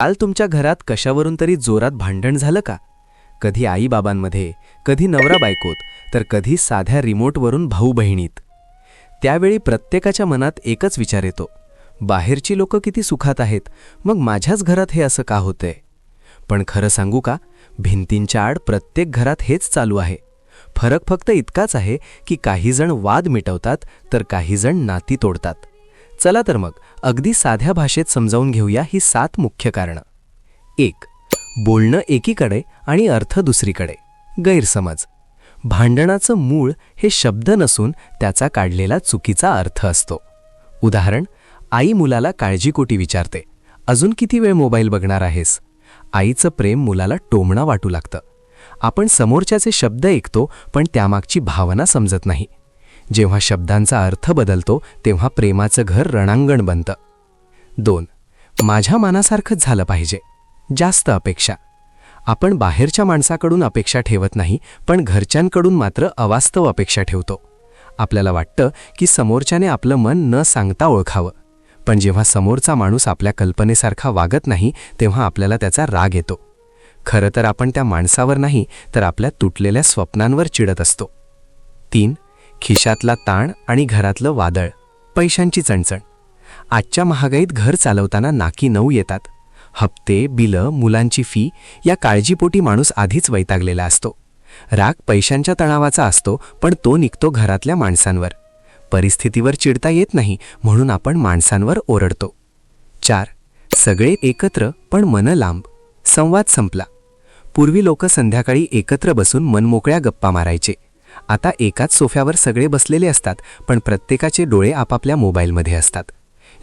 काल तुमच्या घरात कशावरून तरी जोरात भांडण झालं का? कधी आई-बाबांमध्ये, कधी नवरा-बायकोत, तर कधी साध्या रिमोटवरून भाऊ-बहिणीत. त्यावेळी प्रत्येकाच्या मनात एकच विचार येतो, बाहेरची लोकं किती सुखात आहेत, मग माझ्याच घरात हे असं का होतंय? पण खरं सांगू का, भिंतींच्या आड प्रत्येक घरात हेच चालू आहे. फरक फक्त इतकाच आहे की काही जण वाद मिटवतात तर काही जण नाती तोडतात. चला तर मग अगदी साध्या भाषेत समजावून घेऊया ही 7 मुख्य कारणं. 1. बोलणं एकीकडे आणि अर्थ दुसरीकडे. गैरसमज. भांडणाचं मूळ हे शब्द नसून त्याचा काढलेला चुकीचा अर्थ असतो. उदाहरण, आई मुलाला काळजीकोटी विचारते, अजून किती वेळ मोबाईल बघणार आहेस? आईचं प्रेम मुलाला टोमणं वाटू लागतं. आपण समोरच्याचे शब्द ऐकतो पण त्यामागची भावना समजत नाही. जेव्हा शब्दांचा अर्थ बदलतो तेव्हा प्रेमाचं घर रणांगण बनतं. 2. माझ्या मनासारखंच झालं पाहिजे. जास्त अपेक्षा. आपण बाहेरच्या माणसाकडून अपेक्षा ठेवत नाही, पण घरच्यांकडून मात्र अवास्तव अपेक्षा ठेवतो. आपल्याला वाटतं की समोरच्याने आपलं मन न सांगता ओळखावं, पण जेव्हा समोरचा माणूस आपल्या कल्पनेसारखा वागत नाही तेव्हा आपल्याला त्याचा राग येतो. खरं तर आपण त्या माणसावर नाही तर आपल्या तुटलेल्या स्वप्नांवर चिडत असतो. 3. खिशातला ताण आणि घरातलं वादळ. पैशांची चणचण. आजच्या महागाईत घर चालवताना नाकी नऊ येतात. हप्ते, बिलं, मुलांची फी या काळजीपोटी माणूस आधीच वैतागलेला असतो. राग पैशांच्या तणावाचा असतो, पण तो निघतो घरातल्या माणसांवर. परिस्थितीवर चिडता येत नाही म्हणून आपण माणसांवर ओरडतो. 4. सगळे एकत्र पण मन लांब. संवाद संपला. पूर्वी लोक संध्याकाळी एकत्र बसून मनमोकळ्या गप्पा मारायचे. आता एकाच सोफ्यावर सगळे बसलेले असतात, पण प्रत्येकाचे डोळे आपापल्या मोबाईलमध्ये असतात.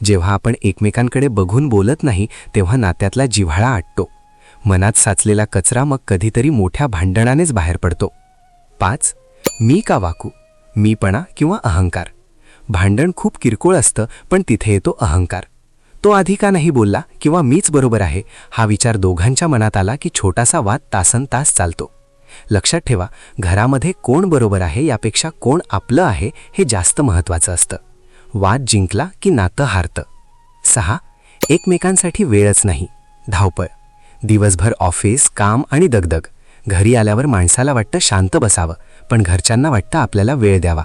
जेव्हा आपण एकमेकांकडे बघून बोलत नाही तेव्हा नात्यातला जिव्हाळा आटतो. मनात साचलेला कचरा मग कधीतरी मोठ्या भांडणानेच बाहेर पडतो. 5. मी का वाकू. मीपणा किंवा अहंकार. भांडण खूप किरकोळ असतं, पण तिथे येतो अहंकार. तो आधी का नाही बोलला किंवा मीच बरोबर आहे हा विचार दोघांच्या मनात आला की छोटासा वाद तासनतास चालतो. लक्षात ठेवा, घरामध्ये कोण बरोबर आहे यापेक्षा कोण आपलं आहे हे जास्त महत्त्वाचं असतं. वाद जिंकला की नातं हारतं. 6. एकमेकांसाठी वेळच नाही. धावपळ. दिवसभर ऑफिस, काम आणि दगदग. घरी आल्यावर माणसाला वाटतं शांत बसावं, पण घरच्यांना वाटतं आपल्याला वेळ द्यावा.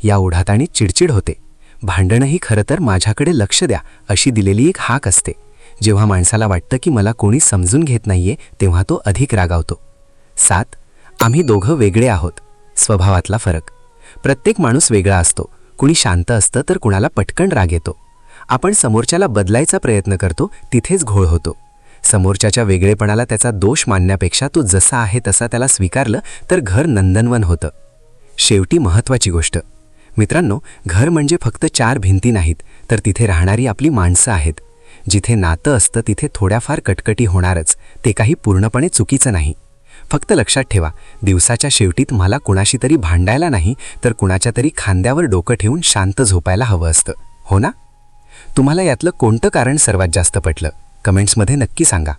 या ओढाताणी चिडचिड होते. भांडणं ही खरं तर माझ्याकडे लक्ष द्या अशी दिलेली एक हाक असते. जेव्हा माणसाला वाटतं की मला कोणी समजून घेत नाहीये तेव्हा तो अधिक रागावतो. 7. आम्ही दोघं वेगळे आहोत. स्वभावातला फरक. प्रत्येक माणूस वेगळा असतो. कुणी शांत असतं तर कुणाला पटकन राग येतो. आपण समोरच्याला बदलायचा प्रयत्न करतो, तिथेच घोळ होतो. समोरच्याच्या वेगळेपणाला त्याचा दोष मानण्यापेक्षा तो जसा आहे तसा त्याला स्वीकारलं तर घर नंदनवन होतं. शेवटी महत्त्वाची गोष्ट मित्रांनो, घर म्हणजे फक्त 4 भिंती नाहीत, तर तिथे राहणारी आपली माणसं आहेत. जिथे नातं असतं तिथे थोड्याफार कटकटी होणारच. ते काही पूर्णपणे चुकीचं नाही. फक्त लक्षात ठेवा, दिवसाच्या शेवटीत मला कुणाशी तरी भांडायला नाही तर कुणाच्या तरी खांद्यावर डोकं ठेवून शांत झोपायला हवं असतं. हो ना? तुम्हाला यातलं कोणतं कारण सर्वात जास्त पटलं? कमेंट्समध्ये नक्की सांगा.